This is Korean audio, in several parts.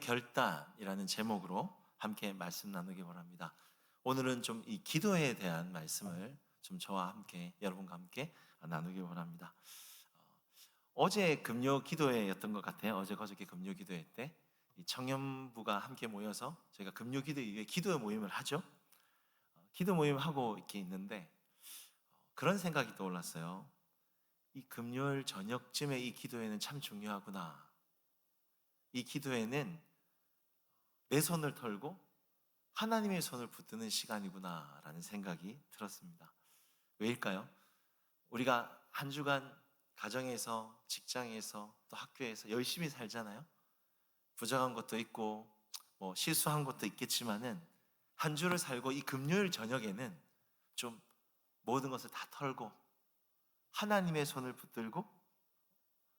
결단이라는 제목으로 함께 말씀 나누기 원합니다. 오늘은 좀 이 기도에 대한 말씀을 좀 저와 함께 여러분과 함께 나누기 원합니다. 어제 금요 기도회였던 것 같아요. 어제 그저께 금요 기도회 때 이 청년부가 함께 모여서 저희가 금요 기도 이후에 기도 모임을 하죠. 기도 모임 하고 이렇게 있는데 그런 생각이 떠올랐어요. 이 금요일 저녁쯤에 이 기도회는 참 중요하구나. 이 기도회는 내 손을 털고 하나님의 손을 붙드는 시간이구나라는 생각이 들었습니다. 왜일까요? 우리가 한 주간 가정에서, 직장에서, 또 학교에서 열심히 살잖아요. 부정한 것도 있고 실수한 것도 있겠지만은 한 주를 살고 이 금요일 저녁에는 좀 모든 것을 다 털고 하나님의 손을 붙들고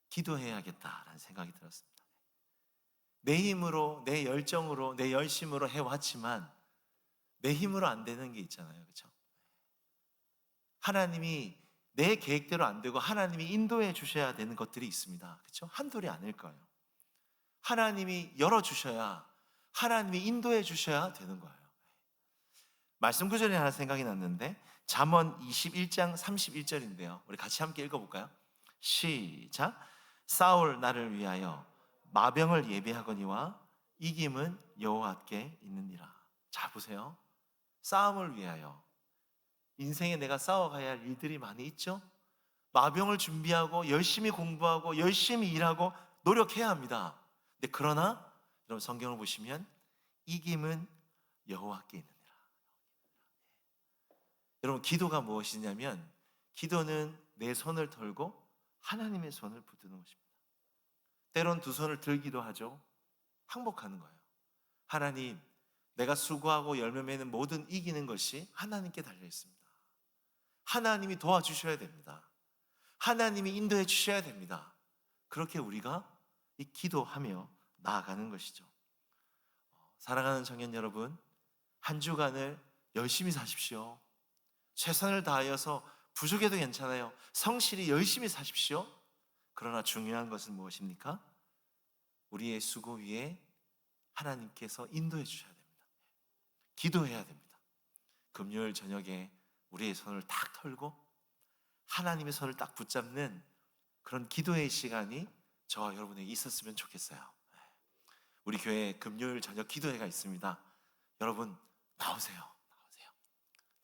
기도해야겠다라는 생각이 들었습니다. 내 힘으로, 내 열정으로, 내 열심으로 해왔지만 내 힘으로 안 되는 게 있잖아요. 그렇죠? 하나님이 내 계획대로 안 되고 하나님이 인도해 주셔야 되는 것들이 있습니다. 그렇죠? 한둘이 아닐 거예요. 하나님이 열어주셔야, 하나님이 인도해 주셔야 되는 거예요. 말씀 구절이 하나 생각이 났는데 잠언 21장 31절인데요. 우리 같이 함께 읽어볼까요? 시작. 싸울 나를 위하여 마병을 예비하거니와 이김은 여호와께 있느니라. 자, 보세요. 싸움을 위하여, 인생에 내가 싸워가야 할 일들이 많이 있죠. 마병을 준비하고 열심히 공부하고 열심히 일하고 노력해야 합니다. 근데 그러나 여러분 성경을 보시면 이김은 여호와께 있느니라. 여러분 기도가 무엇이냐면 기도는 내 손을 털고 하나님의 손을 붙드는 것입니다. 때론 두 손을 들기도 하죠. 항복하는 거예요. 하나님, 내가 수고하고 열매 맺는 모든 이기는 것이 하나님께 달려 있습니다. 하나님이 도와주셔야 됩니다. 하나님이 인도해 주셔야 됩니다. 그렇게 우리가 이 기도하며 나아가는 것이죠. 사랑하는 청년 여러분, 한 주간을 열심히 사십시오. 최선을 다하여서 부족해도 괜찮아요. 성실히 열심히 사십시오. 그러나 중요한 것은 무엇입니까? 우리의 수고 위에 하나님께서 인도해 주셔야 됩니다. 기도해야 됩니다. 금요일 저녁에 우리의 손을 딱 털고 하나님의 손을 딱 붙잡는 그런 기도의 시간이 저와 여러분에게 있었으면 좋겠어요. 우리 교회에 금요일 저녁 기도회가 있습니다. 여러분 나오세요.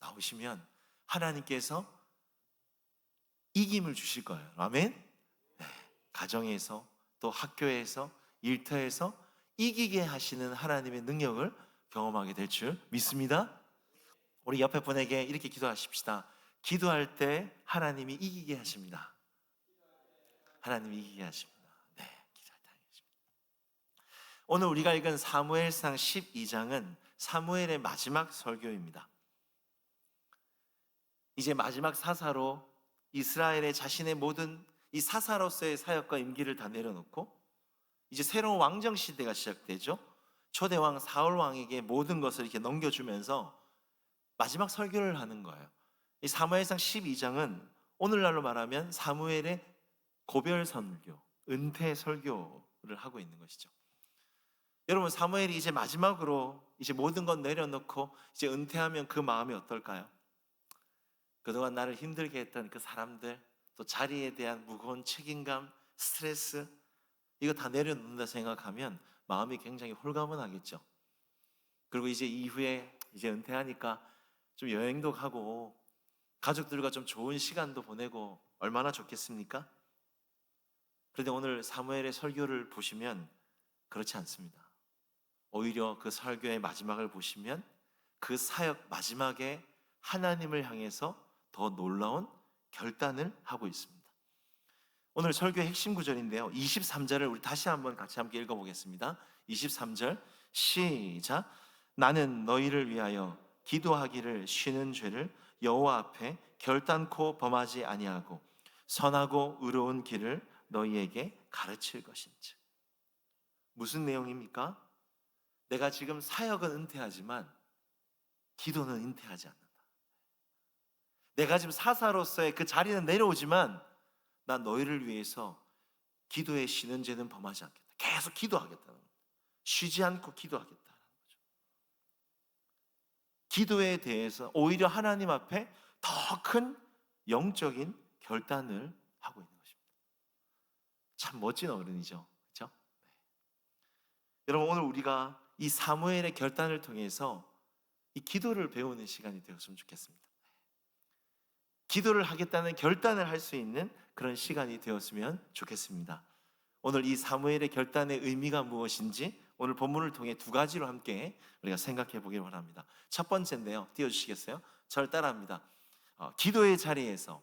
나오시면 하나님께서 이김을 주실 거예요. 아멘. 네. 가정에서 또 학교에서 일터에서 이기게 하시는 하나님의 능력을 경험하게 될 줄 믿습니다. 우리 옆에 분에게 이렇게 기도하십시다. 기도할 때 하나님이 이기게 하십니다. 하나님이 이기게 하십니다. 네, 기도할 때 하십니다. 오늘 우리가 읽은 사무엘상 12장은 사무엘의 마지막 설교입니다. 이제 마지막 사사로 이스라엘의 자신의 모든 이 사사로서의 사역과 임기를 다 내려놓고 이제 새로운 왕정 시대가 시작되죠. 초대왕 사울 왕에게 모든 것을 이렇게 넘겨주면서 마지막 설교를 하는 거예요. 이 사무엘상 12장은 오늘날로 말하면 사무엘의 고별 설교, 은퇴 설교를 하고 있는 것이죠. 여러분 사무엘이 이제 마지막으로 이제 모든 것 내려놓고 이제 은퇴하면 그 마음이 어떨까요? 그동안 나를 힘들게 했던 그 사람들, 또 자리에 대한 무거운 책임감, 스트레스, 이거 다 내려놓는다 생각하면 마음이 굉장히 홀가분하겠죠. 그리고 이제 이후에 이제 은퇴하니까 좀 여행도 가고 가족들과 좀 좋은 시간도 보내고 얼마나 좋겠습니까? 그런데 오늘 사무엘의 설교를 보시면 그렇지 않습니다. 오히려 그 설교의 마지막을 보시면 그 사역 마지막에 하나님을 향해서 더 놀라운 결단을 하고 있습니다. 오늘 설교의 핵심 구절인데요. 23절을 우리 다시 한번 같이 함께 읽어보겠습니다. 23절 시작. 나는 너희를 위하여 기도하기를 쉬는 죄를 여호와 앞에 결단코 범하지 아니하고 선하고 의로운 길을 너희에게 가르칠 것인지. 무슨 내용입니까? 내가 지금 사역은 은퇴하지만 기도는 은퇴하지 않는다. 내가 지금 사사로서의 그 자리는 내려오지만 난 너희를 위해서 기도에 쉬는 죄는 범하지 않겠다. 계속 기도하겠다는 겁니다. 쉬지 않고 기도하겠다는 거죠. 기도에 대해서 오히려 하나님 앞에 더 큰 영적인 결단을 하고 있는 것입니다. 참 멋진 어른이죠. 그렇죠? 여러분, 오늘 우리가 이 사무엘의 결단을 통해서 이 기도를 배우는 시간이 되었으면 좋겠습니다. 기도를 하겠다는 결단을 할 수 있는 그런 시간이 되었으면 좋겠습니다. 오늘 이 사무엘의 결단의 의미가 무엇인지 오늘 본문을 통해 두 가지로 함께 우리가 생각해 보길 바랍니다. 첫 번째인데요, 띄워주시겠어요? 저를 따라합니다. 기도의 자리에서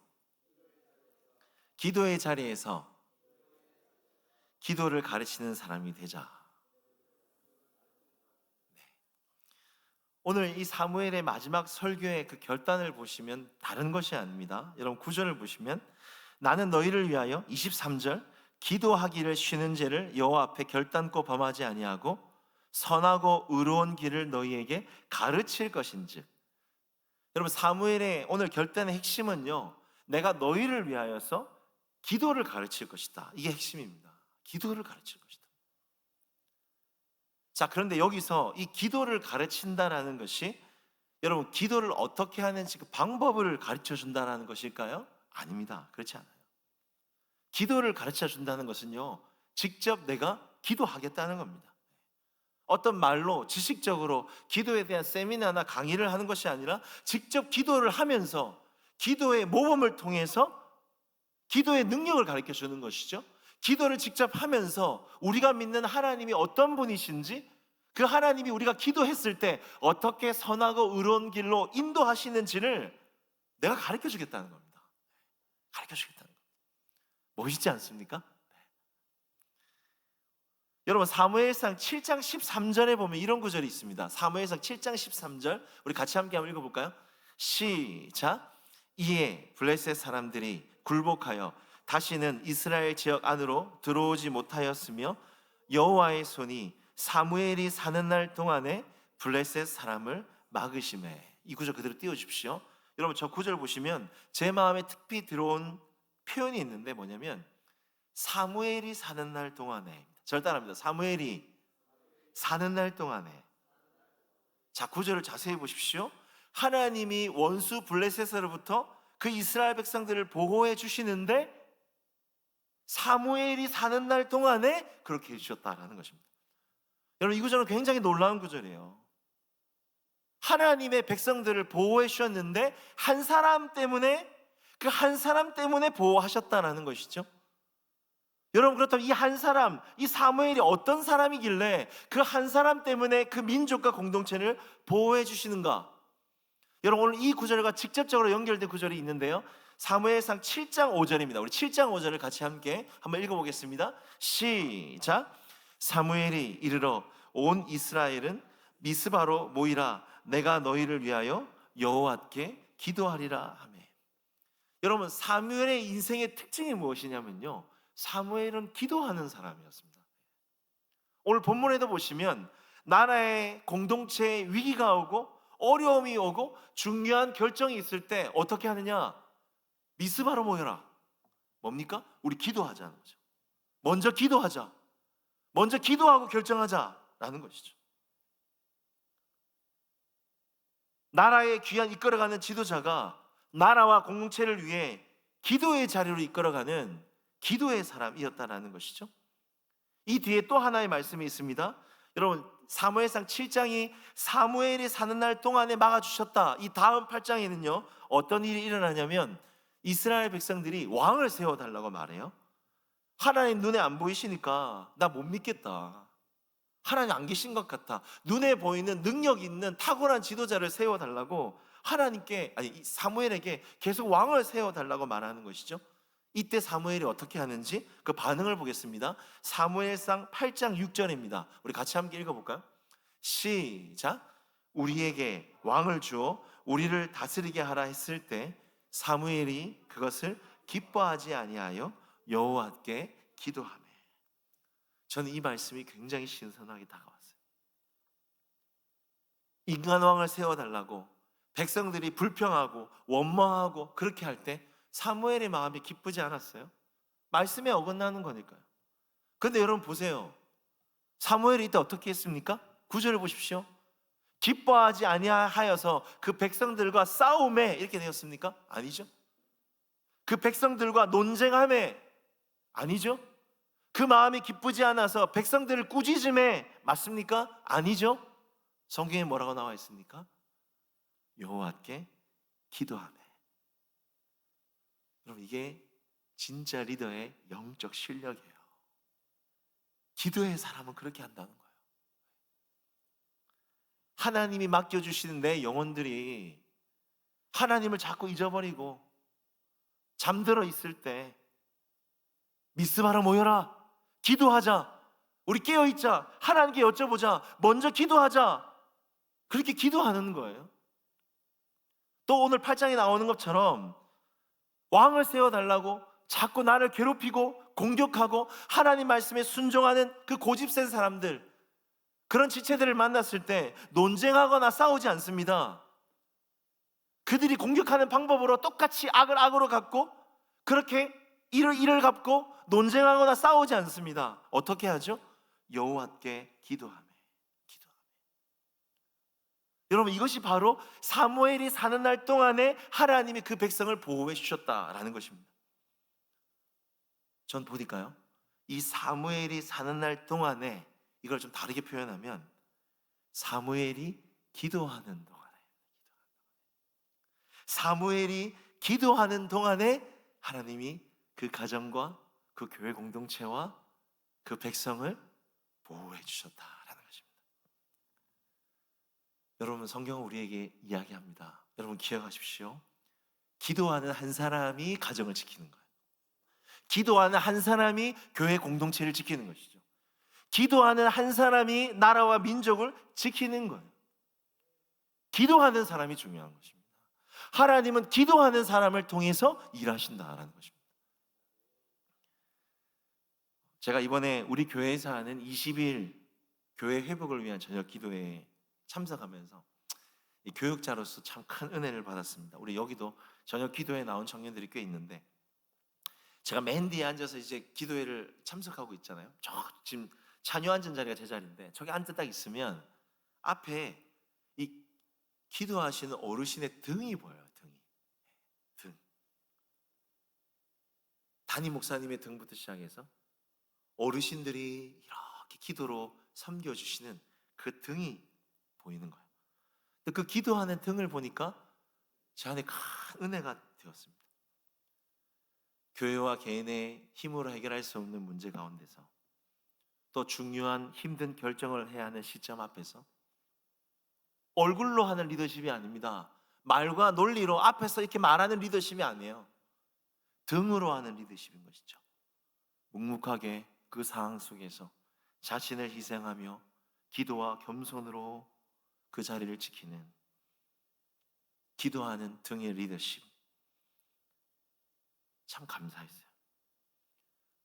기도를 가르치는 사람이 되자. 오늘 이 사무엘의 마지막 설교의 그 결단을 보시면 다른 것이 아닙니다. 여러분, 구절을 보시면 나는 너희를 위하여 23절 기도하기를 쉬는 죄를 여호와 앞에 결단코 범하지 아니하고 선하고 의로운 길을 너희에게 가르칠 것인즉. 여러분, 사무엘의 오늘 결단의 핵심은요, 내가 너희를 위하여서 기도를 가르칠 것이다. 이게 핵심입니다. 기도를 가르칠 것이다. 자, 그런데 여기서 이 기도를 가르친다라는 것이 여러분, 기도를 어떻게 하는지 그 방법을 가르쳐 준다라는 것일까요? 아닙니다. 그렇지 않아요. 기도를 가르쳐 준다는 것은요, 직접 내가 기도하겠다는 겁니다. 어떤 말로 지식적으로 기도에 대한 세미나나 강의를 하는 것이 아니라 직접 기도를 하면서 기도의 모범을 통해서 기도의 능력을 가르쳐 주는 것이죠. 기도를 직접 하면서 우리가 믿는 하나님이 어떤 분이신지, 그 하나님이 우리가 기도했을 때 어떻게 선하고 의로운 길로 인도하시는지를 내가 가르쳐 주겠다는 겁니다. 가르쳐 주겠다는 겁니다. 멋있지 않습니까? 여러분, 사무엘상 7장 13절에 보면 이런 구절이 있습니다. 사무엘상 7장 13절 우리 같이 함께 한번 읽어볼까요? 시작. 이에 블레셋 사람들이 굴복하여 다시는 이스라엘 지역 안으로 들어오지 못하였으며 여호와의 손이 사무엘이 사는 날 동안에 블레셋 사람을 막으심에. 이 구절 그대로 띄워주십시오. 여러분, 저 구절 보시면 제 마음에 특히 들어온 표현이 있는데 뭐냐면 사무엘이 사는 날 동안에. 절 따라합니다. 사무엘이 사는 날 동안에. 자, 구절을 자세히 보십시오. 하나님이 원수 블레셋으로부터 그 이스라엘 백성들을 보호해 주시는데 사무엘이 사는 날 동안에 그렇게 해주셨다라는 것입니다. 여러분, 이 구절은 굉장히 놀라운 구절이에요. 하나님의 백성들을 보호해 주셨는데 한 사람 때문에, 그 한 사람 때문에 보호하셨다라는 것이죠. 여러분, 그렇다면 이 한 사람, 이 사무엘이 어떤 사람이길래 그 한 사람 때문에 그 민족과 공동체를 보호해 주시는가? 여러분, 오늘 이 구절과 직접적으로 연결된 구절이 있는데요, 사무엘상 7장 5절입니다. 우리 7장 5절을 같이 함께 한번 읽어보겠습니다. 시작. 사무엘이 이르러 온 이스라엘은 미스바로 모이라. 내가 너희를 위하여 여호와께 기도하리라 하며. 여러분, 사무엘의 인생의 특징이 무엇이냐면요, 사무엘은 기도하는 사람이었습니다. 오늘 본문에도 보시면 나라의 공동체에 위기가 오고 어려움이 오고 중요한 결정이 있을 때 어떻게 하느냐? 미스바로 모여라. 뭡니까? 우리 기도하자는 거죠. 먼저 기도하자. 먼저 기도하고 결정하자라는 것이죠. 나라의 귀한 이끌어가는 지도자가 나라와 공동체를 위해 기도의 자리로 이끌어가는 기도의 사람이었다는 것이죠. 이 뒤에 또 하나의 말씀이 있습니다. 여러분, 사무엘상 7장이 사무엘이 사는 날 동안에 막아주셨다. 이 다음 8장에는요 어떤 일이 일어나냐면 이스라엘 백성들이 왕을 세워달라고 말해요. 하나님 눈에 안 보이시니까 나 못 믿겠다. 하나님 안 계신 것 같아. 눈에 보이는 능력 있는 탁월한 지도자를 세워달라고 하나님께, 아니 사무엘에게 계속 왕을 세워달라고 말하는 것이죠. 이때 사무엘이 어떻게 하는지 그 반응을 보겠습니다. 사무엘상 8장 6절입니다. 우리 같이 함께 읽어볼까요? 시작. 우리에게 왕을 주어 우리를 다스리게 하라 했을 때 사무엘이 그것을 기뻐하지 아니하여 여호와께 기도하며. 저는 이 말씀이 굉장히 신선하게 다가왔어요. 인간왕을 세워달라고 백성들이 불평하고 원망하고 그렇게 할 때 사무엘의 마음이 기쁘지 않았어요? 말씀에 어긋나는 거니까요. 그런데 여러분 보세요. 사무엘이 이때 어떻게 했습니까? 9절을 보십시오. 기뻐하지 아니하여서 그 백성들과 싸움에 이렇게 되었습니까? 아니죠. 그 백성들과 논쟁함에 아니죠. 그 마음이 기쁘지 않아서 백성들을 꾸짖음에 맞습니까? 아니죠. 성경에 뭐라고 나와 있습니까? 여호와께 기도하네. 여러분, 이게 진짜 리더의 영적 실력이에요. 기도의 사람은 그렇게 한다는 거예요. 하나님이 맡겨주시는 내 영혼들이 하나님을 자꾸 잊어버리고 잠들어 있을 때 미스바로 모여라, 기도하자, 우리 깨어있자, 하나님께 여쭤보자, 먼저 기도하자, 그렇게 기도하는 거예요. 또 오늘 8장에 나오는 것처럼 왕을 세워달라고 자꾸 나를 괴롭히고 공격하고 하나님 말씀에 순종하는 그 고집센 사람들, 그런 지체들을 만났을 때 논쟁하거나 싸우지 않습니다. 그들이 공격하는 방법으로 똑같이 악을 악으로 갚고 그렇게 일을 갚고 논쟁하거나 싸우지 않습니다. 어떻게 하죠? 여호와께 기도하며. 여러분, 이것이 바로 사무엘이 사는 날 동안에 하나님이 그 백성을 보호해 주셨다라는 것입니다. 전 보니까요, 이 사무엘이 사는 날 동안에, 이걸 좀 다르게 표현하면 사무엘이 기도하는 동안에, 사무엘이 기도하는 동안에 하나님이 그 가정과 그 교회 공동체와 그 백성을 보호해 주셨다라는 것입니다. 여러분, 성경은 우리에게 이야기합니다. 여러분, 기억하십시오. 기도하는 한 사람이 가정을 지키는 거예요. 기도하는 한 사람이 교회 공동체를 지키는 것이죠. 기도하는 한 사람이 나라와 민족을 지키는 거예요. 기도하는 사람이 중요한 것입니다. 하나님은 기도하는 사람을 통해서 일하신다라는 것입니다. 제가 이번에 우리 교회에서 하는 20일 교회 회복을 위한 저녁 기도회에 참석하면서 이 교육자로서 참 큰 은혜를 받았습니다. 우리 여기도 저녁 기도회에 나온 청년들이 꽤 있는데, 제가 맨 뒤에 앉아서 이제 기도회를 참석하고 있잖아요. 저 지금 자녀 앉은 자리가 제 자리인데, 저기 앉아 딱 있으면 앞에 이 기도하시는 어르신의 등이 보여요. 등. 담임 목사님의 등부터 시작해서 어르신들이 이렇게 기도로 섬겨주시는 그 등이 보이는 거예요. 그 기도하는 등을 보니까 제 안에 큰 은혜가 되었습니다. 교회와 개인의 힘으로 해결할 수 없는 문제 가운데서, 또 중요한 힘든 결정을 해야 하는 시점 앞에서 얼굴로 하는 리더십이 아닙니다. 말과 논리로 앞에서 이렇게 말하는 리더십이 아니에요. 등으로 하는 리더십인 것이죠. 묵묵하게 그 상황 속에서 자신을 희생하며 기도와 겸손으로 그 자리를 지키는, 기도하는 등의 리더십, 참 감사했어요.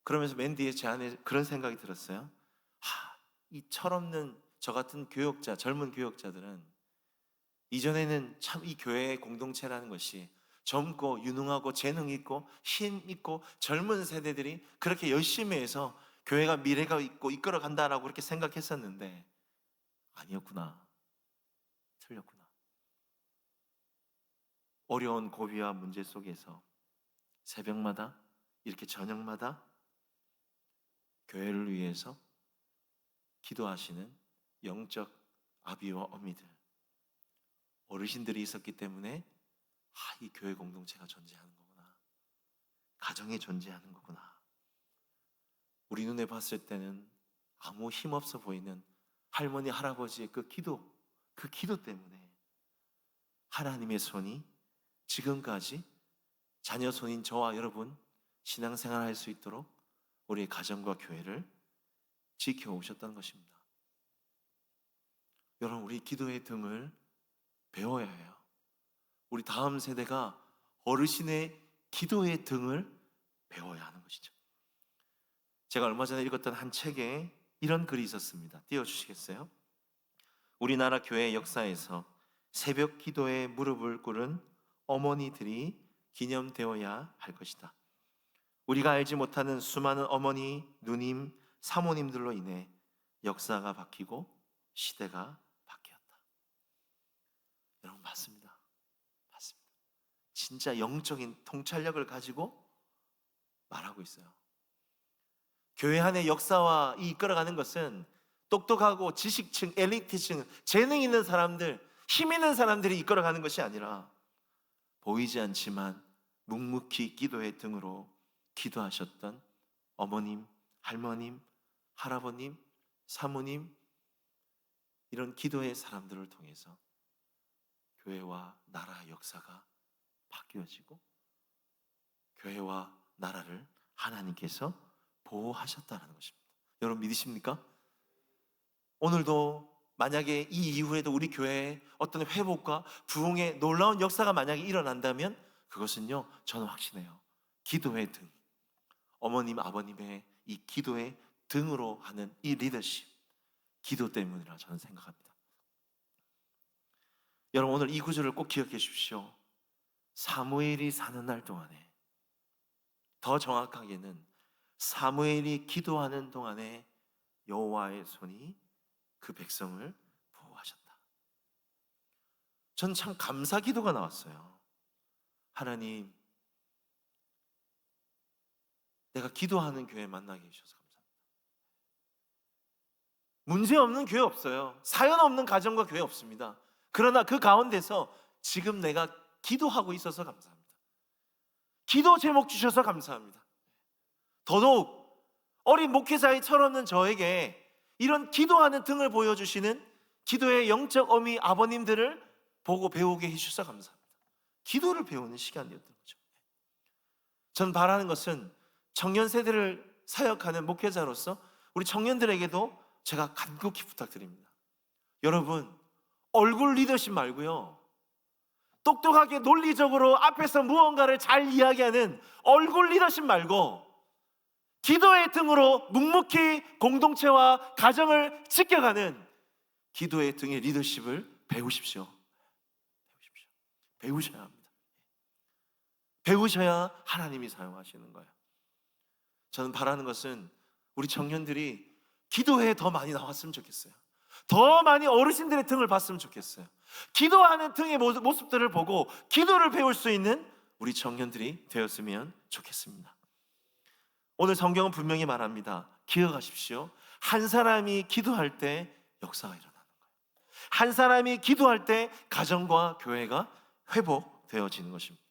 그러면서 맨 뒤에 제 안에 그런 생각이 들었어요. 이 철없는 저 같은 교역자, 젊은 교역자들은 이전에는 참 이 교회의 공동체라는 것이 젊고 유능하고 재능 있고 힘 있고 젊은 세대들이 그렇게 열심히 해서 교회가 미래가 있고 이끌어 간다라고 그렇게 생각했었는데, 아니었구나. 틀렸구나. 어려운 고비와 문제 속에서 새벽마다, 이렇게 저녁마다 교회를 위해서 기도하시는 영적 아비와 어미들, 어르신들이 있었기 때문에 이 교회 공동체가 존재하는 거구나, 가정이 존재하는 거구나. 우리 눈에 봤을 때는 아무 힘없어 보이는 할머니 할아버지의 그 기도 때문에 하나님의 손이 지금까지 자녀 손인 저와 여러분 신앙생활할 수 있도록 우리의 가정과 교회를 지켜오셨다는 것입니다. 여러분, 우리 기도의 등을 배워야 해요. 우리 다음 세대가 어르신의 기도의 등을 배워야 하는 것이죠. 제가 얼마 전에 읽었던 한 책에 이런 글이 있었습니다. 띄워주시겠어요? 우리나라 교회 역사에서 새벽 기도에 무릎을 꿇은 어머니들이 기념되어야 할 것이다. 우리가 알지 못하는 수많은 어머니, 누님, 사모님들로 인해 역사가 바뀌고 시대가 바뀌었다. 여러분 맞습니다. 맞습니다. 진짜 영적인 통찰력을 가지고 말하고 있어요. 교회 안의 역사와 이끌어가는 것은 똑똑하고 지식층, 엘리트층, 재능 있는 사람들, 힘 있는 사람들이 이끌어가는 것이 아니라 보이지 않지만 묵묵히 기도의 등으로 기도하셨던 어머님, 할머님, 할아버님, 사모님, 이런 기도의 사람들을 통해서 교회와 나라 역사가 바뀌어지고 교회와 나라를 하나님께서 보호하셨다는 것입니다. 여러분 믿으십니까? 오늘도 만약에 이 이후에도 우리 교회에 어떤 회복과 부흥의 놀라운 역사가 만약에 일어난다면 그것은요, 저는 확신해요. 기도의 등, 어머님, 아버님의 이 기도의 등으로 하는 이 리더십, 기도 때문이라 저는 생각합니다. 여러분 오늘 이 구절을 꼭 기억해 주십시오. 사무엘이 사는 날 동안에, 더 정확하게는 사무엘이 기도하는 동안에 여호와의 손이 그 백성을 보호하셨다. 전 참 감사 기도가 나왔어요. 하나님, 내가 기도하는 교회 만나게 해주셔서 감사합니다. 문제 없는 교회 없어요. 사연 없는 가정과 교회 없습니다. 그러나 그 가운데서 지금 내가 기도하고 있어서 감사합니다. 기도 제목 주셔서 감사합니다. 더더욱 어린 목회자의 철없는 저에게 이런 기도하는 등을 보여주시는 기도의 영적 어미 아버님들을 보고 배우게 해주셔서 감사합니다. 기도를 배우는 시간이었던 거죠. 전 바라는 것은 청년 세대를 사역하는 목회자로서 우리 청년들에게도 제가 간곡히 부탁드립니다. 여러분, 얼굴 리더십 말고요, 똑똑하게 논리적으로 앞에서 무언가를 잘 이야기하는 얼굴 리더십 말고 기도의 등으로 묵묵히 공동체와 가정을 지켜가는 기도의 등의 리더십을 배우십시오. 배우셔야 합니다. 배우셔야 하나님이 사용하시는 거예요. 저는 바라는 것은 우리 청년들이 기도회에 더 많이 나왔으면 좋겠어요. 더 많이 어르신들의 등을 봤으면 좋겠어요. 기도하는 등의 모습들을 보고 기도를 배울 수 있는 우리 청년들이 되었으면 좋겠습니다. 오늘 성경은 분명히 말합니다. 기억하십시오. 한 사람이 기도할 때 역사가 일어나는 거예요. 한 사람이 기도할 때 가정과 교회가 회복되어지는 것입니다.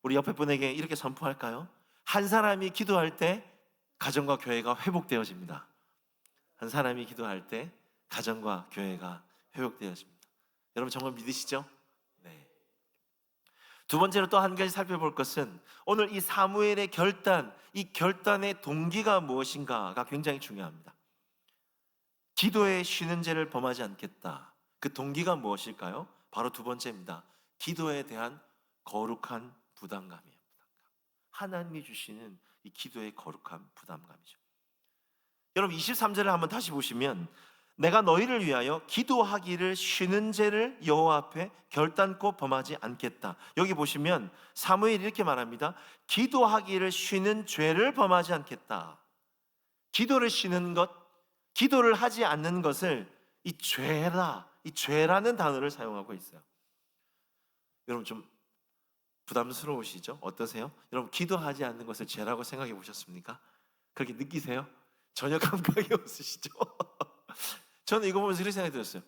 우리 옆에 분에게 이렇게 선포할까요? 한 사람이 기도할 때 가정과 교회가 회복되어집니다. 한 사람이 기도할 때 가정과 교회가 회복되어집니다. 여러분 정말 믿으시죠? 네. 두 번째로 또 한 가지 살펴볼 것은 오늘 이 사무엘의 결단, 이 결단의 동기가 무엇인가가 굉장히 중요합니다. 기도에 쉬는 죄를 범하지 않겠다. 그 동기가 무엇일까요? 바로 두 번째입니다. 기도에 대한 거룩한 부담감이에요. 하나님이 주시는 이 기도의 거룩한 부담감이죠. 여러분 23절을 한번 다시 보시면 내가 너희를 위하여 기도하기를 쉬는 죄를 여호와 앞에 결단코 범하지 않겠다. 여기 보시면 사무엘이 이렇게 말합니다. 기도하기를 쉬는 죄를 범하지 않겠다. 기도를 쉬는 것, 기도를 하지 않는 것을 이 죄라는 단어를 사용하고 있어요. 여러분 좀 부담스러우시죠? 어떠세요? 여러분 기도하지 않는 것을 죄라고 생각해 보셨습니까? 그렇게 느끼세요? 전혀 감각이 없으시죠? 저는 이거 보면서 이렇게 생각이 들었어요.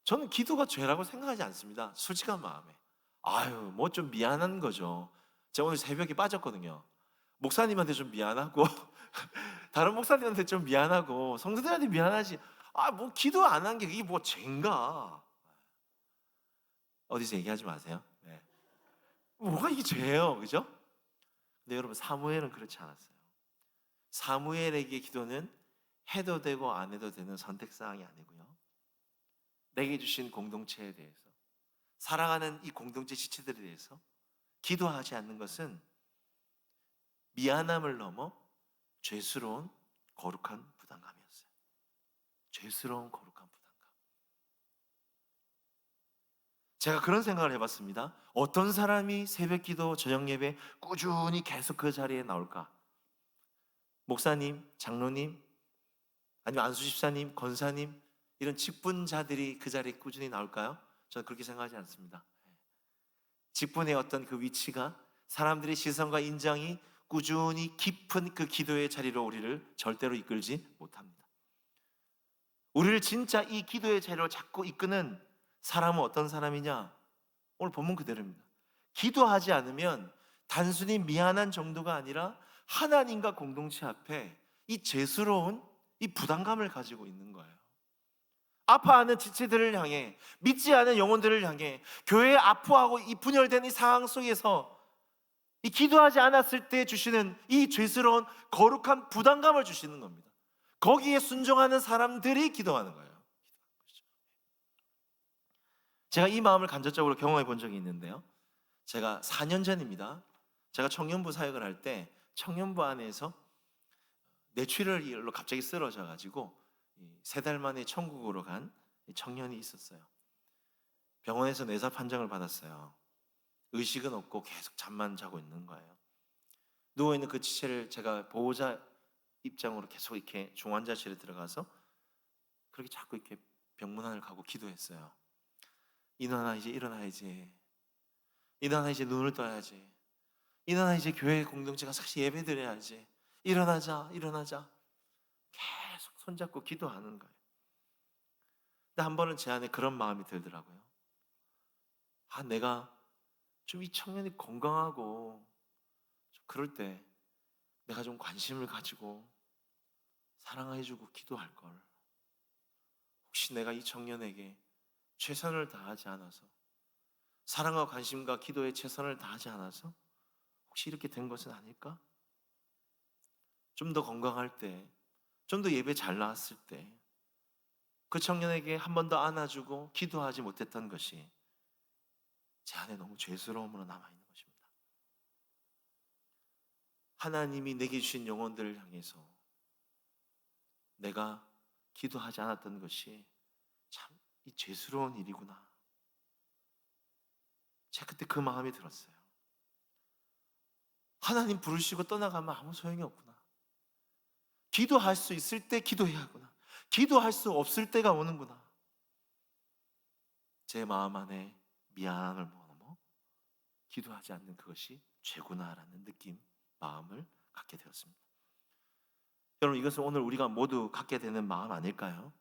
저는 기도가 죄라고 생각하지 않습니다. 솔직한 마음에. 뭐 좀 미안한 거죠. 제가 오늘 새벽에 빠졌거든요. 목사님한테 좀 미안하고 다른 목사님한테 좀 미안하고 성도들한테 미안하지. 뭐 기도 안 한 게 이게 뭐 죄인가? 어디서 얘기하지 마세요. 네. 뭐가 이게 죄예요, 그죠? 근데 여러분 사무엘은 그렇지 않았어요. 사무엘에게 기도는 해도 되고 안 해도 되는 선택사항이 아니고요, 내게 주신 공동체에 대해서, 사랑하는 이 공동체 지체들에 대해서 기도하지 않는 것은 미안함을 넘어 죄스러운 거룩한 부담감이었어요. 죄스러운 거룩한 부담감. 제가 그런 생각을 해봤습니다. 어떤 사람이 새벽기도, 저녁예배 꾸준히 계속 그 자리에 나올까? 목사님, 장로님, 아니면 안수 집사님, 권사님 이런 직분자들이 그 자리에 꾸준히 나올까요? 저는 그렇게 생각하지 않습니다. 직분의 어떤 그 위치가 사람들의 시선과 인정이 꾸준히 깊은 그 기도의 자리로 우리를 절대로 이끌지 못합니다. 우리를 진짜 이 기도의 자리로 자꾸 이끄는 사람은 어떤 사람이냐? 오늘 본문 그대로입니다. 기도하지 않으면 단순히 미안한 정도가 아니라 하나님과 공동체 앞에 이 죄스러운 이 부담감을 가지고 있는 거예요. 아파하는 지체들을 향해, 믿지 않은 영혼들을 향해, 교회에 아파하고 이 분열된 이 상황 속에서 이 기도하지 않았을 때 주시는 이 죄스러운 거룩한 부담감을 주시는 겁니다. 거기에 순종하는 사람들이 기도하는 거예요. 제가 이 마음을 간접적으로 경험해 본 적이 있는데요. 제가 4년 전입니다. 제가 청년부 사역을 할 때 청년부 안에서 뇌출혈로 갑자기 쓰러져 가지고 3달 만에 천국으로 간 청년이 있었어요. 병원에서 뇌사 판정을 받았어요. 의식은 없고 계속 잠만 자고 있는 거예요. 누워있는 그 지체를 제가 보호자 입장으로 계속 이렇게 중환자실에 들어가서 그렇게 자꾸 이렇게 병문안을 가고 기도했어요. 일어나, 이제 일어나야지. 일어나, 이제 눈을 떠야지. 일어나, 이제 교회 공동체가 같이 예배 드려야지. 일어나자, 일어나자. 계속 손잡고 기도하는 거예요. 근데 한 번은 제 안에 그런 마음이 들더라고요. 내가 좀 이 청년이 건강하고 좀 그럴 때 내가 좀 관심을 가지고 사랑해주고 기도할 걸. 혹시 내가 이 청년에게 최선을 다하지 않아서, 사랑과 관심과 기도에 최선을 다하지 않아서 혹시 이렇게 된 것은 아닐까? 좀 더 건강할 때, 좀 더 예배 잘 나왔을 때 그 청년에게 한 번 더 안아주고 기도하지 못했던 것이 제 안에 너무 죄스러움으로 남아있는 것입니다. 하나님이 내게 주신 영혼들을 향해서 내가 기도하지 않았던 것이 참 이 죄스러운 일이구나. 제가 그때 그 마음이 들었어요. 하나님 부르시고 떠나가면 아무 소용이 없구나. 기도할 수 있을 때 기도해야 하구나. 기도할 수 없을 때가 오는구나. 제 마음 안에 미안함을 넘어 기도하지 않는 그것이 죄구나라는 느낌, 마음을 갖게 되었습니다. 여러분, 이것은 오늘 우리가 모두 갖게 되는 마음 아닐까요?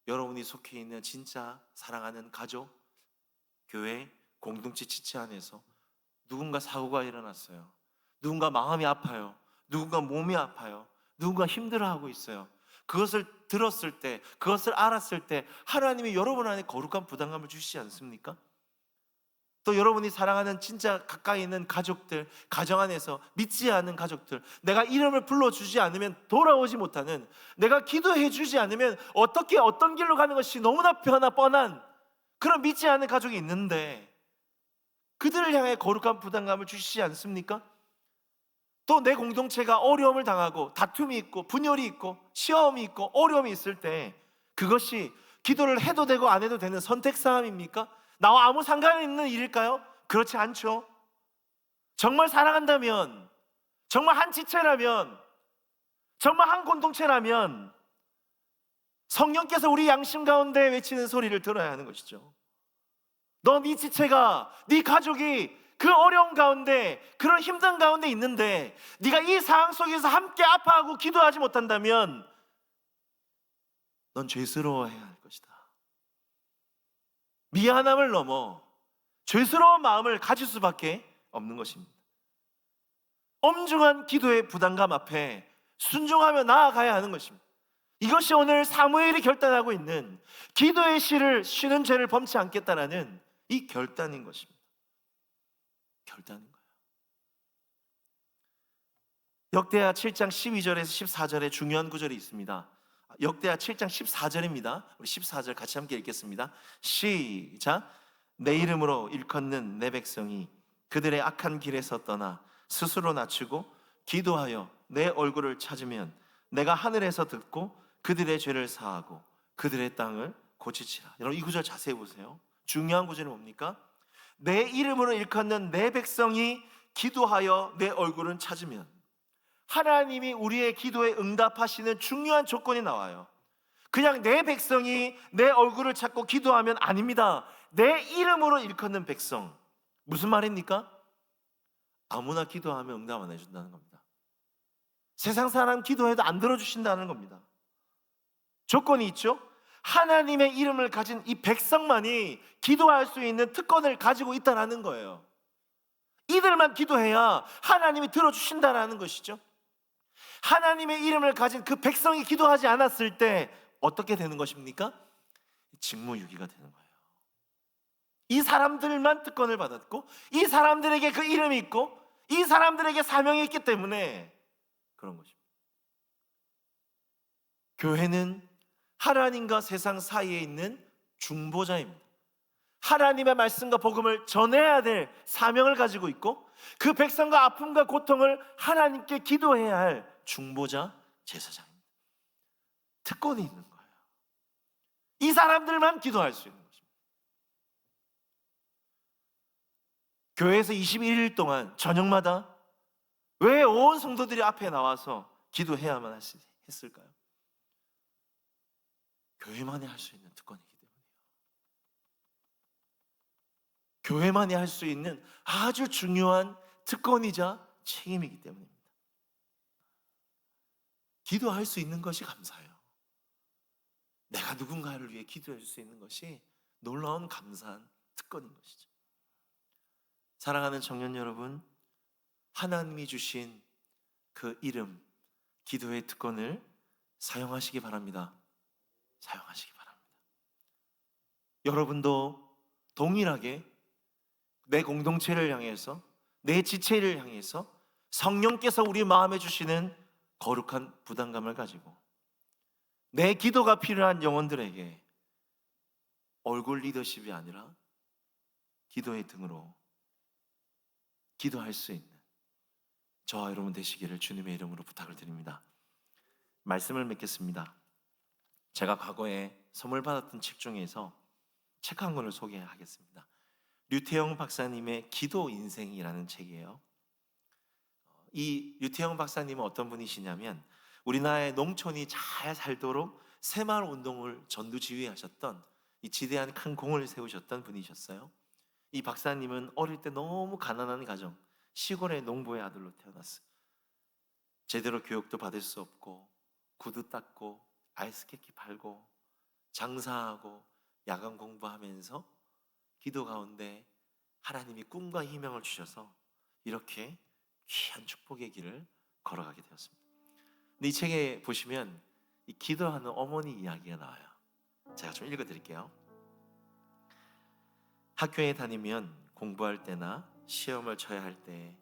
여러분이 속해 있는 진짜 사랑하는 가족, 교회, 공동체 지체 안에서 누군가 사고가 일어났어요. 누군가 마음이 아파요. 누군가 몸이 아파요. 누군가 힘들어하고 있어요. 그것을 들었을 때, 그것을 알았을 때 하나님이 여러분 안에 거룩한 부담감을 주시지 않습니까? 또 여러분이 사랑하는 진짜 가까이 있는 가족들, 가정 안에서 믿지 않는 가족들, 내가 이름을 불러주지 않으면 돌아오지 못하는, 내가 기도해 주지 않으면 어떻게 어떤 길로 가는 것이 너무나 뻔한 그런 믿지 않는 가족이 있는데 그들을 향해 거룩한 부담감을 주시지 않습니까? 또 내 공동체가 어려움을 당하고 다툼이 있고 분열이 있고 시험이 있고 어려움이 있을 때 그것이 기도를 해도 되고 안 해도 되는 선택사항입니까? 나와 아무 상관이 있는 일일까요? 그렇지 않죠. 정말 사랑한다면, 정말 한 지체라면, 정말 한 공동체라면 성령께서 우리 양심 가운데 외치는 소리를 들어야 하는 것이죠. 너 네 지체가, 네 가족이 그 어려운 가운데, 그런 힘든 가운데 있는데 네가 이 상황 속에서 함께 아파하고 기도하지 못한다면 넌 죄스러워해야 할 것이다. 미안함을 넘어 죄스러운 마음을 가질 수밖에 없는 것입니다. 엄중한 기도의 부담감 앞에 순종하며 나아가야 하는 것입니다. 이것이 오늘 사무엘이 결단하고 있는 기도의 시를 쉬는 죄를 범치 않겠다라는 이 결단인 것입니다. 결단인 거예요. 역대하 7장 12절에서 14절에 중요한 구절이 있습니다. 역대하 7장 14절입니다. 우리 14절 같이 함께 읽겠습니다. 시작. 내 이름으로 일컫는 내 백성이 그들의 악한 길에서 떠나 스스로 낮추고 기도하여 내 얼굴을 찾으면 내가 하늘에서 듣고 그들의 죄를 사하고 그들의 땅을 고치리라. 여러분, 이 구절 자세히 보세요. 중요한 구절이 뭡니까? 내 이름으로 일컫는 내 백성이 기도하여 내 얼굴을 찾으면, 하나님이 우리의 기도에 응답하시는 중요한 조건이 나와요. 그냥 내 백성이 내 얼굴을 찾고 기도하면 아닙니다. 내 이름으로 일컫는 백성. 무슨 말입니까? 아무나 기도하면 응답 안 해준다는 겁니다. 세상 사람 기도해도 안 들어주신다는 겁니다. 조건이 있죠. 하나님의 이름을 가진 이 백성만이 기도할 수 있는 특권을 가지고 있다는 거예요. 이들만 기도해야 하나님이 들어주신다는 것이죠. 하나님의 이름을 가진 그 백성이 기도하지 않았을 때 어떻게 되는 것입니까? 직무유기가 되는 거예요. 이 사람들만 특권을 받았고, 이 사람들에게 그 이름이 있고, 이 사람들에게 사명이 있기 때문에 그런 것입니다. 교회는 하나님과 세상 사이에 있는 중보자입니다. 하나님의 말씀과 복음을 전해야 될 사명을 가지고 있고, 그 백성과 아픔과 고통을 하나님께 기도해야 할 중보자, 제사장입니다. 특권이 있는 거예요. 이 사람들만 기도할 수 있는 것입니다. 교회에서 21일 동안 저녁마다 왜 온 성도들이 앞에 나와서 기도해야만 했을까요? 교회만이 할 수 있는 특권이기 때문이에요. 교회만이 할 수 있는 아주 중요한 특권이자 책임이기 때문입니다. 기도할 수 있는 것이 감사해요. 내가 누군가를 위해 기도해 줄 수 있는 것이 놀라운 감사한 특권인 것이죠. 사랑하는 청년 여러분, 하나님이 주신 그 이름, 기도의 특권을 사용하시기 바랍니다. 사용하시기 바랍니다. 여러분도 동일하게 내 공동체를 향해서, 내 지체를 향해서 성령께서 우리 마음에 주시는 거룩한 부담감을 가지고 내 기도가 필요한 영혼들에게 얼굴 리더십이 아니라 기도의 등으로 기도할 수 있는 저와 여러분 되시기를 주님의 이름으로 부탁을 드립니다. 말씀을 맺겠습니다. 제가 과거에 선물 받았던 책 중에서 책 한 권을 소개하겠습니다. 류태영 박사님의 기도 인생이라는 책이에요. 이 류태영 박사님은 어떤 분이시냐면 우리나라의 농촌이 잘 살도록 새마을 운동을 전두지휘하셨던 이 지대한 큰 공을 세우셨던 분이셨어요. 이 박사님은 어릴 때 너무 가난한 가정, 시골의 농부의 아들로 태어났어요. 제대로 교육도 받을 수 없고 구두 닦고 아이스케이크 팔고 장사하고 야간 공부하면서 기도 가운데 하나님이 꿈과 희망을 주셔서 이렇게 귀한 축복의 길을 걸어가게 되었습니다. 근데 이 책에 보시면 이 기도하는 어머니 이야기가 나와요. 제가 좀 읽어드릴게요. 학교에 다니면 공부할 때나 시험을 쳐야 할 때,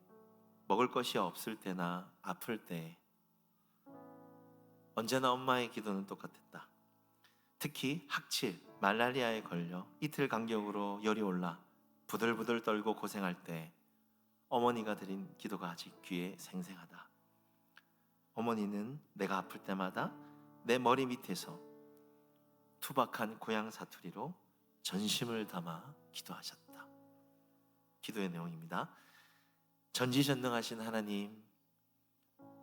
먹을 것이 없을 때나 아플 때 언제나 엄마의 기도는 똑같았다. 특히 학칠, 말라리아에 걸려 이틀 간격으로 열이 올라 부들부들 떨고 고생할 때 어머니가 드린 기도가 아직 귀에 생생하다. 어머니는 내가 아플 때마다 내 머리 밑에서 투박한 고향 사투리로 전심을 담아 기도하셨다. 기도의 내용입니다. 전지전능하신 하나님,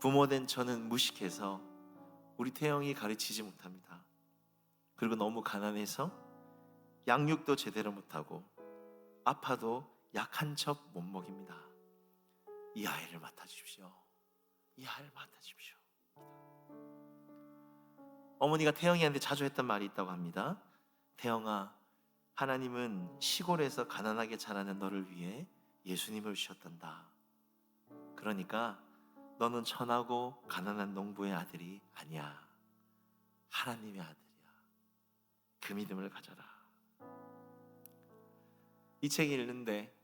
부모된 저는 무식해서 우리 태영이 가르치지 못합니다. 그리고 너무 가난해서 양육도 제대로 못하고 아파도 약 한 첩 못 먹입니다. 이 아이를 맡아주십시오. 이 아이를 맡아주십시오. 어머니가 태영이한테 자주 했던 말이 있다고 합니다. 태영아, 하나님은 시골에서 가난하게 자라는 너를 위해 예수님을 주셨단다. 그러니까 너는 천하고 가난한 농부의 아들이 아니야. 하나님의 아들이야. 그 믿음을 가져라. 이 책을 읽는데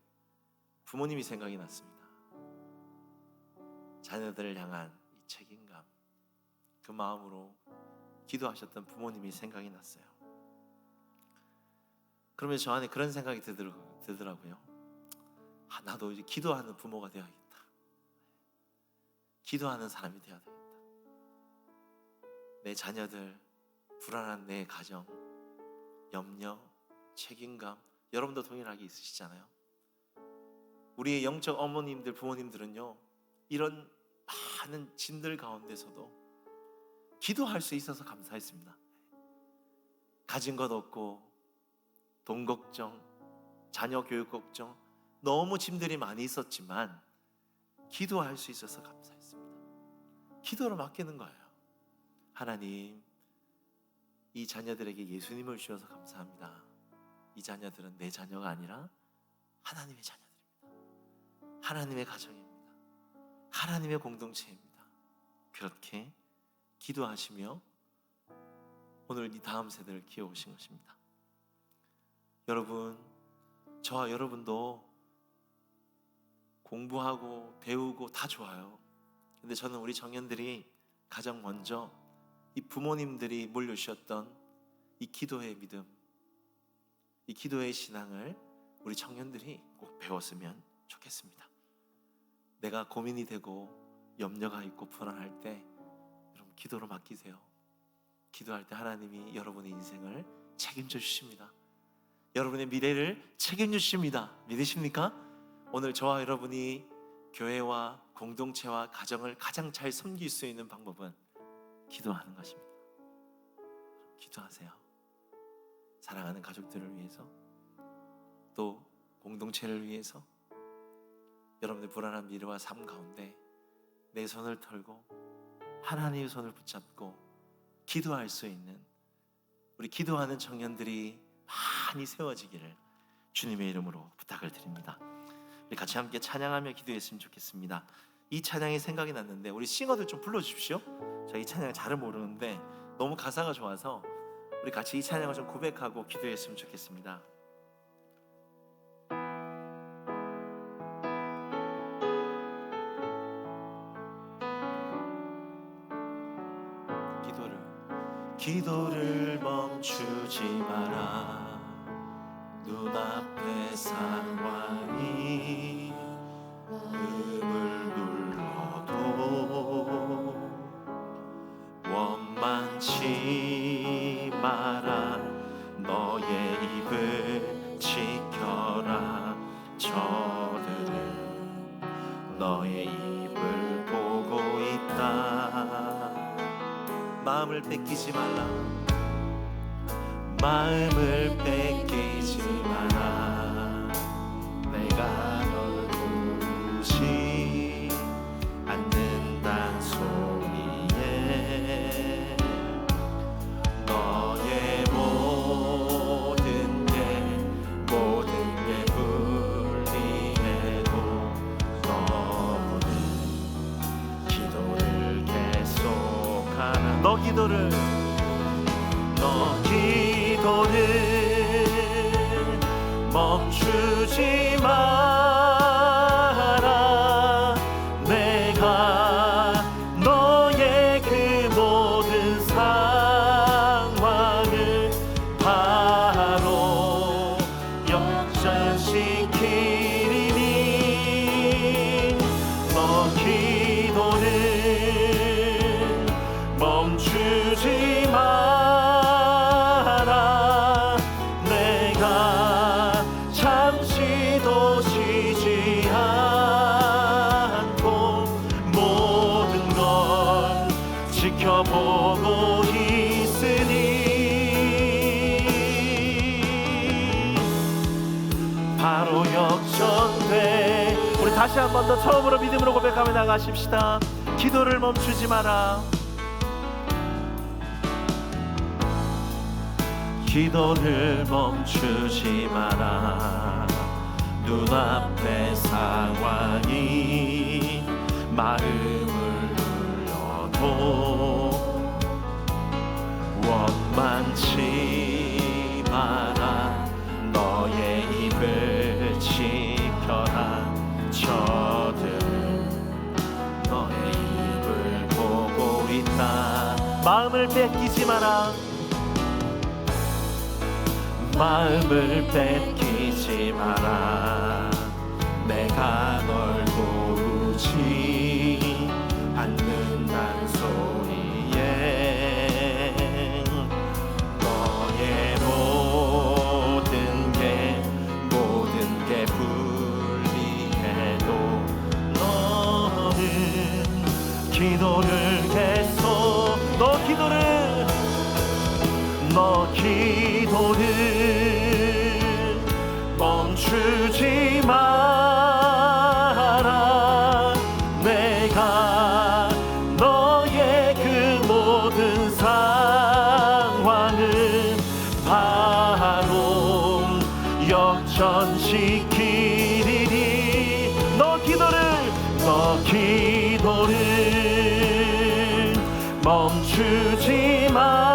부모님이 생각이 났습니다. 자녀들을 향한 이 책임감, 그 마음으로 기도하셨던 부모님이 생각이 났어요. 그러면 저 안에 그런 생각이 들더라고요. 나도 이제 기도하는 부모가 되어야겠다. 기도하는 사람이 되어야 되겠다. 내 자녀들, 불안한 내 가정, 염려, 책임감, 여러분도 동일하게 있으시잖아요. 우리의 영적 어머님들, 부모님들은요, 이런 많은 짐들 가운데서도 기도할 수 있어서 감사했습니다. 가진 것 없고 돈 걱정, 자녀 교육 걱정, 너무 짐들이 많이 있었지만 기도할 수 있어서 감사했습니다. 기도를 맡기는 거예요. 하나님, 이 자녀들에게 예수님을 주셔서 감사합니다. 이 자녀들은 내 자녀가 아니라 하나님의 자녀들입니다. 하나님의 가정입니다. 하나님의 공동체입니다. 그렇게 기도하시며 오늘 이 다음 세대를 키워오신 것입니다. 여러분, 저와 여러분도 공부하고 배우고 다 좋아요. 근데 저는 우리 청년들이 가장 먼저 이 부모님들이 물려주셨던 이 기도의 믿음, 이 기도의 신앙을 우리 청년들이 꼭 배웠으면 좋겠습니다. 내가 고민이 되고 염려가 있고 불안할 때 여러분 기도로 맡기세요. 기도할 때 하나님이 여러분의 인생을 책임져 주십니다. 여러분의 미래를 책임져 주십니다. 믿으십니까? 오늘 저와 여러분이 교회와 공동체와 가정을 가장 잘 섬길 수 있는 방법은 기도하는 것입니다. 기도하세요. 사랑하는 가족들을 위해서, 또 공동체를 위해서, 여러분의 불안한 미래와 삶 가운데 내 손을 털고 하나님의 손을 붙잡고 기도할 수 있는 우리 기도하는 청년들이 많이 세워지기를 주님의 이름으로 부탁을 드립니다. 우리 같이 함께 찬양하며 기도했으면 좋겠습니다. 이 찬양이 생각이 났는데 우리 싱어들 좀 불러주십시오. 저 이 찬양 잘은 모르는데 너무 가사가 좋아서 우리 같이 이 찬양을 좀 고백하고 기도했으면 좋겠습니다. 기도를 멈추지 마라. 눈앞의 상황이 마음을 눌러도 원망치 마라. 너의 입을 지켜라. 저들은 너의 입을 보고 있다. 마음을 뺏기지 말라. 마음을 뺏기지 마라. 내가 널 부르지 않는단 소리에 너의 모든 게 불리해도 너는 기도를 계속하라. 너 기도를 멈추지 마라. 내가 너의 그 모든 상황을 바로 역전시키리니 너 기도를 멈추지 마라. 내가 잠시도 쉬지 않고 모든 걸 지켜보고 있으니 바로 역전돼. 우리 다시 한 번 더 처음으로 믿음으로 고백하며 나가십시다. 기도를 멈추지 마라. 기도를 멈추지 마라. 눈앞의 상황이 마음을 눌러도 원망치 마라. 너의 입을 지켜라. 저들은 너의 입을 보고 있다. 마음을 뺏기지 마라. 마음을 뺏기지 마라. 내가 널 보지 않는단 소리에 너의 모든 게 불리해도 너는 멈추지 마라. 내가 너의 그 모든 상황을 바로 역전시키리니. 너 기도를 멈추지 마라.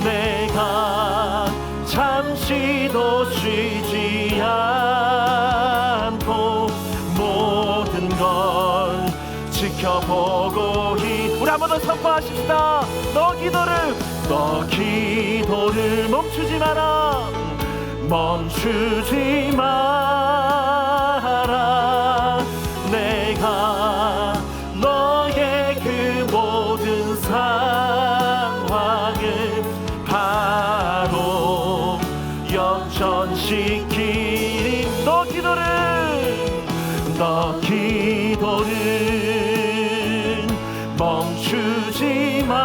내가 잠시도 쉬지 않고 모든 걸 지켜보고 우리 한 번 더 선포하십시다. 너 기도를 멈추지 마라. 멈추지 마라. 내가 너의 그 모든 상황을 바로 역전시키리. 너 기도를 멈추지 마라.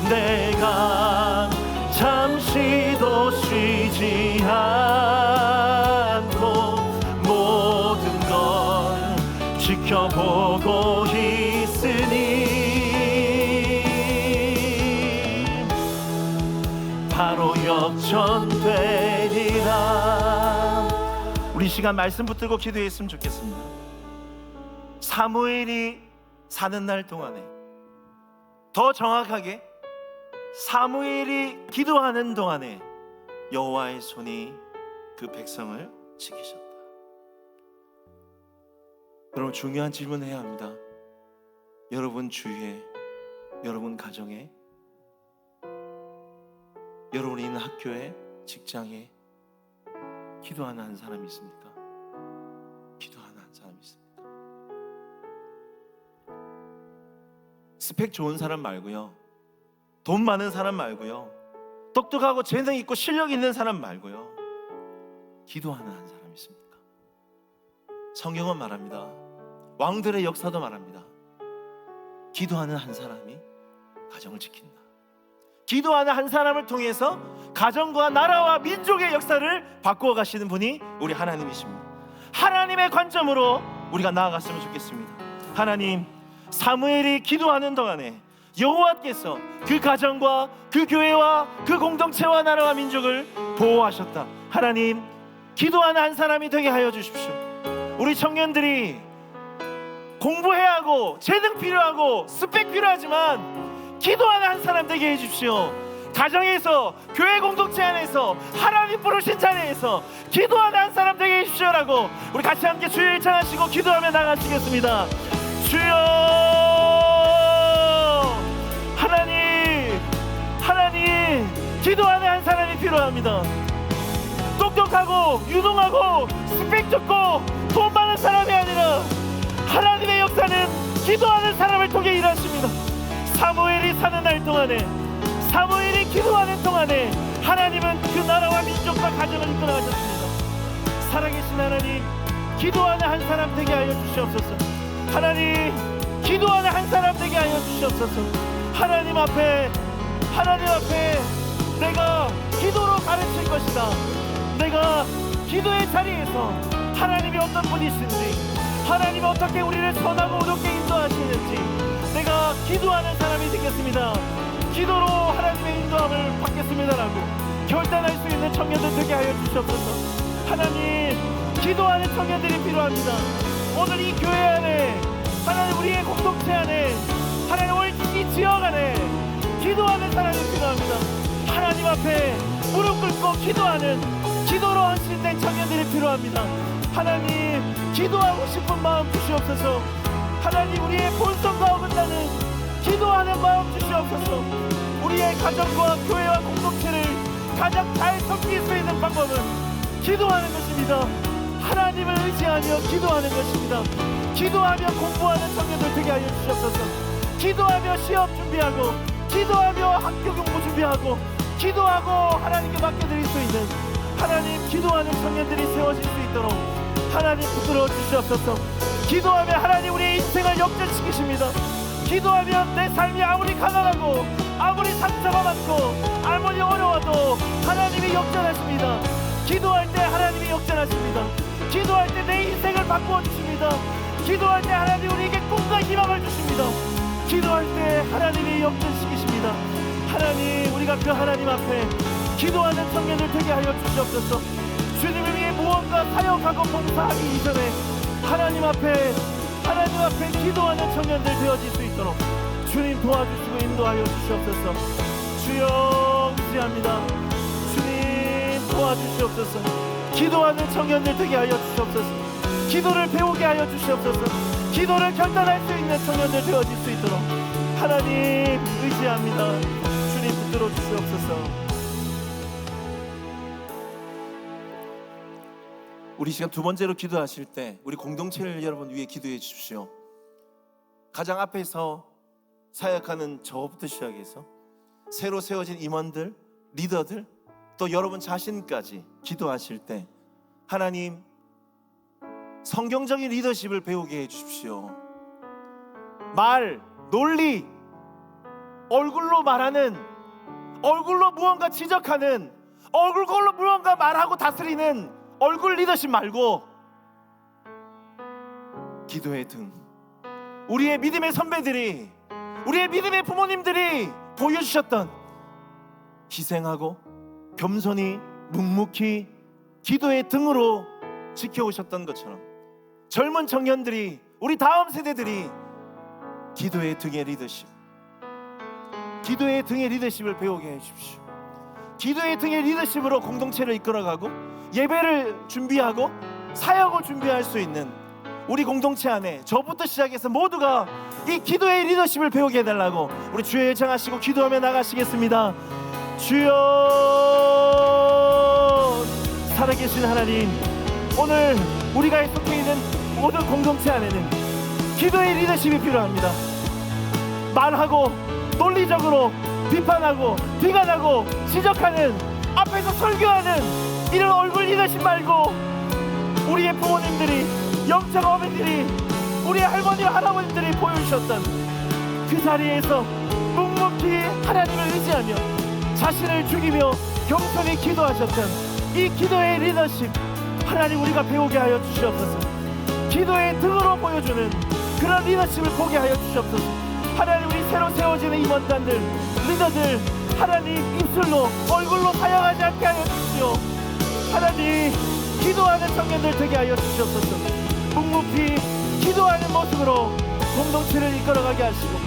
내가 잠시도 쉬지 않고 모든 걸 지켜보고 있으니 바로 역전되리라. 우리 시간 말씀 붙들고 기도했으면 좋겠습니다. 사무엘이 사는 날 동안에, 더 정확하게 사무엘이 기도하는 동안에 여호와의 손이 그 백성을 지키셨다. 여러분, 중요한 질문을 해야 합니다. 여러분 주위에, 여러분 가정에, 여러분이 있는 학교에, 직장에 기도하는 한 사람이 있습니까? 기도하는 한 사람이 있습니까? 스펙 좋은 사람 말고요, 돈 많은 사람 말고요, 똑똑하고 재능 있고 실력 있는 사람 말고요, 기도하는 한 사람이 있습니까? 성경은 말합니다. 왕들의 역사도 말합니다. 기도하는 한 사람이 가정을 지킨다. 기도하는 한 사람을 통해서 가정과 나라와 민족의 역사를 바꾸어 가시는 분이 우리 하나님이십니다. 하나님의 관점으로 우리가 나아갔으면 좋겠습니다. 하나님, 사무엘이 기도하는 동안에 여호와께서 그 가정과 그 교회와 그 공동체와 나라와 민족을 보호하셨다. 하나님, 기도하는 한 사람이 되게 하여 주십시오. 우리 청년들이 공부해야 하고 재능 필요하고 스펙 필요하지만 기도하는 한 사람 되게 해주십시오. 가정에서, 교회 공동체 안에서, 하나님 부르신 자리에서 기도하는 한 사람 되게 해주십시오라고 우리 같이 함께 주여 일창하시고 기도하며 나가시겠습니다. 주여, 하나님, 기도하는 한 사람이 필요합니다. 똑똑하고 유능하고 스펙 좋고 돈 많은 사람이 아니라 하나님의 역사는 기도하는 사람을 통해 일하십니다. 사무엘이 사는 날 동안에, 사무엘이 기도하는 동안에 하나님은 그 나라와 민족과 가정을 이끌어 가셨습니다. 살아계신 하나님, 기도하는 한 사람 되게 하여 주시옵소서. 하나님, 기도하는 한 사람 되게 하여 주시옵소서. 하나님 앞에 내가 기도로 가르칠 것이다. 내가 기도의 자리에서 하나님이 어떤 분이신지, 하나님이 어떻게 우리를 선하고 어렵게 인도하시는지 내가 기도하는 사람이 되겠습니다. 기도로 하나님의 인도함을 받겠습니다라고 결단할 수 있는 청년들 되게 하여 주시옵소서. 하나님, 기도하는 청년들이 필요합니다. 오늘 이 교회 안에, 하나님 우리의 공동체 안에, 하나님 오늘 이 지역 안에 기도하는 사람이 필요합니다. 하나님 앞에 무릎 꿇고 기도하는, 기도로 헌신된 청년들이 필요합니다. 하나님, 기도하고 싶은 마음 주시옵소서. 하나님, 우리의 본성과 어긋나는 기도하는 마음 주시옵소서. 우리의 가정과 교회와 공동체를 가장 잘 섬길 수 있는 방법은 기도하는 것입니다. 하나님을 의지하며 기도하는 것입니다. 기도하며 공부하는 청년들 되게 하여 주시옵소서. 기도하며 시험 준비하고, 기도하며 학교 공부 준비하고, 기도하고 하나님께 맡겨드릴 수 있는, 하나님, 기도하는 청년들이 세워질 수 있도록 하나님 붙들어 주시옵소서. 기도하며 하나님 우리의 인생을 역전시키십니다. 기도하면 내 삶이 아무리 가난하고 아무리 상처가 많고 아무리 어려워도 하나님이 역전하십니다. 기도할 때 하나님이 역전하십니다. 기도할 때 내 인생을 바꾸어 주십니다. 기도할 때 하나님 우리에게 꿈과 희망을 주십니다. 기도할 때 하나님이 역전시키십니다. 하나님, 우리가 그 하나님 앞에 기도하는 청년들 되게 하여 주시옵소서. 주님을 위해 무언가 사역하고 봉사하기 이전에 하나님 앞에 기도하는 청년들 되어질 수 있도록 주님 도와주시고 인도하여 주시옵소서. 주여 의지합니다. 주님 도와주시옵소서. 기도하는 청년들 되게 하여 주시옵소서. 기도를 배우게 하여 주시옵소서. 기도를 결단할 수 있는 청년들 되어질 수 있도록 하나님 의지합니다. 주님 붙들어 주시옵소서. 우리 시간 두 번째로 기도하실 때 우리 공동체를 여러분 위해 기도해 주십시오. 가장 앞에서 사역하는 저부터 시작해서 새로 세워진 임원들, 리더들, 또 여러분 자신까지 기도하실 때 하나님 성경적인 리더십을 배우게 해 주십시오. 말, 논리, 얼굴로 말하는, 얼굴로 무언가 지적하는, 얼굴로 무언가 말하고 다스리는 얼굴 리더십 말고 기도의 등, 우리의 믿음의 선배들이, 우리의 믿음의 부모님들이 보여주셨던 희생하고 겸손히 묵묵히 기도의 등으로 지켜오셨던 것처럼 젊은 청년들이, 우리 다음 세대들이 기도의 등의 리더십, 기도의 등의 리더십을 배우게 해주십시오. 기도의 등의 리더십으로 공동체를 이끌어가고 예배를 준비하고 사역을 준비할 수 있는 우리 공동체 안에 저부터 시작해서 모두가 이 기도의 리더십을 배우게 해달라고 우리 주여 예정하시고 기도하며 나가시겠습니다. 주여, 살아계신 하나님, 오늘 우리가 속해 있는 모든 공동체 안에는 기도의 리더십이 필요합니다. 말하고 논리적으로 비판하고 비관하고 지적하는, 앞에서 설교하는 이런 얼굴 리더십 말고 우리의 부모님들이, 영적 어머니들이, 우리의 할머니와 할아버지들이 보여주셨던 그 자리에서 묵묵히 하나님을 의지하며 자신을 죽이며 겸손히 기도하셨던 이 기도의 리더십, 하나님 우리가 배우게 하여 주시옵소서. 기도의 등으로 보여주는 그런 리더십을 보게 하여 주시옵소서. 하나님, 우리 새로 세워지는 임원단들, 리더들, 하나님 입술로 얼굴로 사용하지 않게 하여 주시오. 하나님, 기도하는 청년들 되게 하여 주시옵소서. 묵묵히 기도하는 모습으로 공동체를 이끌어가게 하시고,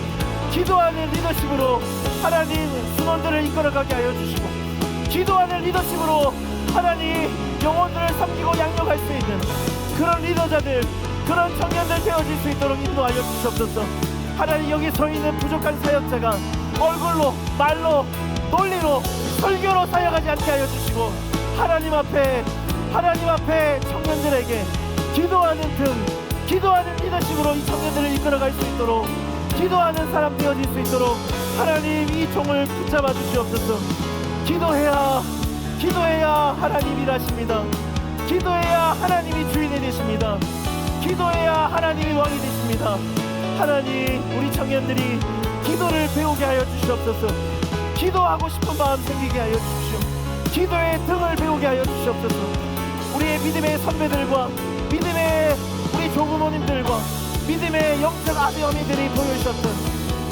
기도하는 리더십으로 하나님 순원들을 이끌어가게 하여 주시고, 기도하는 리더십으로 하나님 영혼들을 섬기고 양육할 수 있는 그런 리더자들, 그런 청년들 되어질 수 있도록 인도하여 주시옵소서. 하나님, 여기 서 있는 부족한 사역자가 얼굴로, 말로, 논리로, 설교로 사역하지 않게 하여 주시고, 하나님 앞에 청년들에게 기도하는 등, 기도하는 리더십으로 이 청년들을 이끌어갈 수 있도록, 기도하는 사람 되어질 수 있도록 하나님 이 종을 붙잡아 주시옵소서. 기도해야 하나님 일하십니다. 기도해야 하나님이 주인이 되십니다. 기도해야 하나님이 왕이 되십니다. 하나님, 우리 청년들이 기도를 배우게 하여 주시옵소서. 기도하고 싶은 마음 생기게 하여 주십시오. 기도의 등을 배우게 하여 주시옵소서. 우리의 믿음의 선배들과 믿음의 우리 조부모님들과 믿음의 영적 아비 어미들이 보여주셨던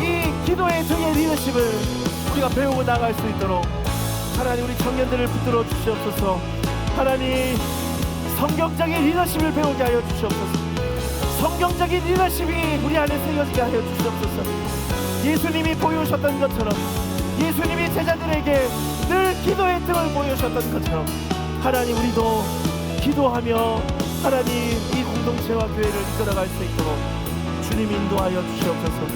이 기도의 등의 리더십을 우리가 배우고 나갈 수 있도록 하나님, 우리 청년들을 붙들어 주시옵소서. 하나님, 성경적인 리더십을 배우게 하여 주시옵소서. 성경적인 리더십이 우리 안에 새겨지게 하여 주시옵소서. 예수님이 보여주셨던 것처럼, 예수님이 제자들에게 늘 기도의 등을 보여주셨던 것처럼 하나님, 우리도 기도하며 하나님 이 공동체와 교회를 이끌어갈 수 있도록 주님 인도하여 주시옵소서.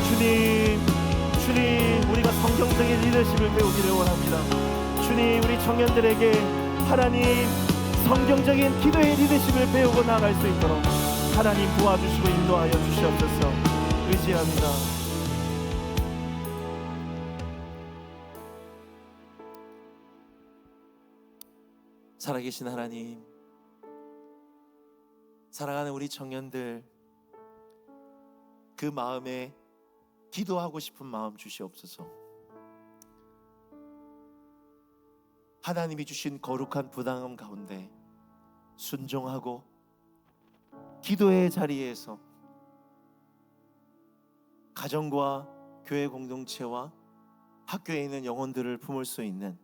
주님, 우리가 성경적인 리더십을 배우기를 원합니다. 주님, 우리 청년들에게 하나님 성경적인 기도의 리더십을 배우고 나아갈 수 있도록 하나님 도와주시고 인도하여 주시옵소서. 의지합니다. 살아계신 하나님, 사랑하는 우리 청년들, 그 마음에 기도하고 싶은 마음 주시옵소서. 하나님이 주신 거룩한 부담 가운데 순종하고 기도의 자리에서 가정과 교회 공동체와 학교에 있는 영혼들을 품을 수 있는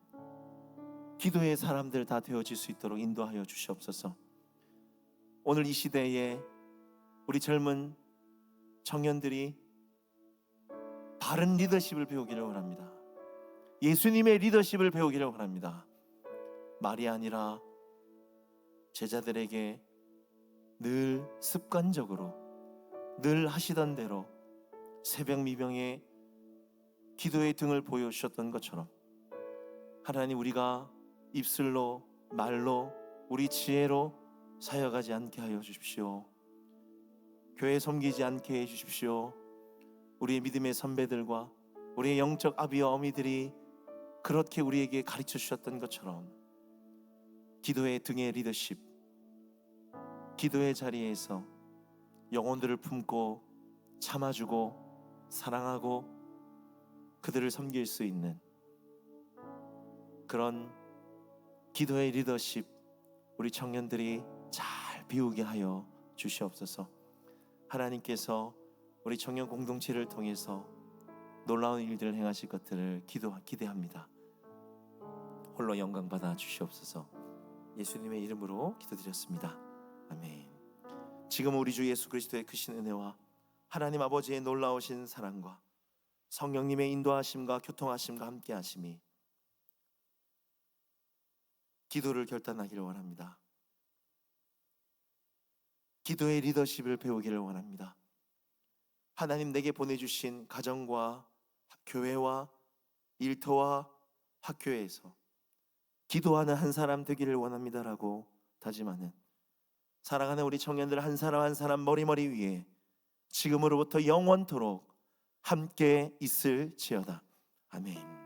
기도의 사람들 다 되어질 수 있도록 인도하여 주시옵소서. 오늘 이 시대에 우리 젊은 청년들이 바른 리더십을 배우기를 원합니다. 예수님의 리더십을 배우기를 원합니다. 말이 아니라 제자들에게 늘 습관적으로 늘 하시던 대로 새벽 미명에 기도의 등을 보여주셨던 것처럼 하나님, 우리가 입술로 말로 우리 지혜로 사역하지 않게 하여 주십시오. 교회 섬기지 않게 해 주십시오. 우리의 믿음의 선배들과 우리의 영적 아비와 어미들이 그렇게 우리에게 가르쳐 주셨던 것처럼 기도의 등의 리더십, 기도의 자리에서 영혼들을 품고 참아주고 사랑하고 그들을 섬길 수 있는 그런 기도의 리더십, 우리 청년들이 잘 배우게 하여 주시옵소서. 하나님께서 우리 청년 공동체를 통해서 놀라운 일들을 행하실 것들을 기대합니다. 홀로 영광 받아 주시옵소서. 예수님의 이름으로 기도드렸습니다. 아멘. 지금 우리 주 예수 그리스도의 크신 은혜와 하나님 아버지의 놀라우신 사랑과 성령님의 인도하심과 교통하심과 함께하심이 기도를 결단하기를 원합니다. 기도의 리더십을 배우기를 원합니다. 하나님 내게 보내주신 가정과 교회와 일터와 학교에서 기도하는 한 사람 되기를 원합니다라고 다짐하는 사랑하는 우리 청년들 한 사람 한 사람 머리머리 위에 지금으로부터 영원토록 함께 있을지어다. 아멘.